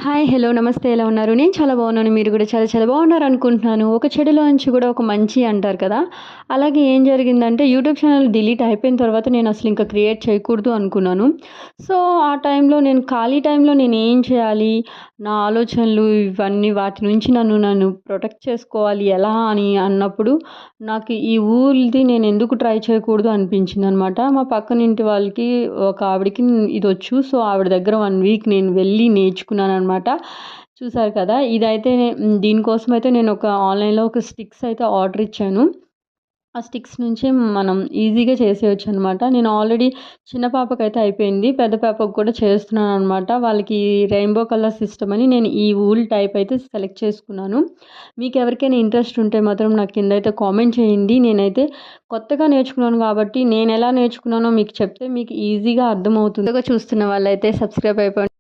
Hi! Hello! నమస్తే. ఎలా ఉన్నారు? నేను చాలా బాగున్నాను. మీరు కూడా చాలా చాలా బాగున్నారనుకుంటున్నాను. ఒక చెడులో నుంచి కూడా ఒక మంచి అంటారు కదా! అలాగే ఏం జరిగిందంటే యూట్యూబ్ ఛానల్ డిలీట్ అయిపోయిన తర్వాత నేను అసలు ఇంకా క్రియేట్ చేయకూడదు అనుకున్నాను. సో, ఆ టైంలో నేను ఖాళీ టైంలో నేనేం చేయాలి? నా ఆలోచనలు ఇవన్నీ వాటి నుంచి నన్ను ప్రొటెక్ట్ చేసుకోవాలి ఎలా అని అన్నప్పుడు నాకు ఈ ఊరిది నేనెందుకు ట్రై చేయకూడదు అనిపించిందనమాట. మా పక్కనింటి వాళ్ళకి ఒక ఆవిడకి ఇదొచ్చు. సో, ఆవిడ దగ్గర 1 వీక్ నేను వెళ్ళి నేర్చుకున్నాననమాట. చూసారు కదా! దీనికోసమైతే నేనొక ఆన్‌లైన్‌లో ఒక స్టిక్స్ అయితే ఆర్డర్ ఇచ్చాను. ఆ స్టిక్స్ నుంచి మనం ఈజీగా చేసేయొచ్చనమాట. నేను ఆల్రెడీ చిన్న పాపకైతే అయిపోయింది. పెద్ద పాపకు కూడా చేస్తున్నాననమాట. వాళ్ళకి రెయిన్‌బో కలర్స్ ఇష్టమని నేను ఈ వూల్ టైప్ అయితే సెలెక్ట్ చేసుకున్నాను. మీకెవరికైనా ఇంట్రెస్ట్ ఉంటే మాత్రం నాకు కిందైతే కామెంట్ చేయండి. నేనైతే కొత్తగా నేర్చుకున్నాను కాబట్టి నేనెలా నేర్చుకున్నానో మీకు చెప్తే మీకు ఈజీగా అర్థమవుతుంది. కొత్తగా చూస్తున్న వాళ్ళైతే సబ్స్క్రైబ్ అయిపోండి.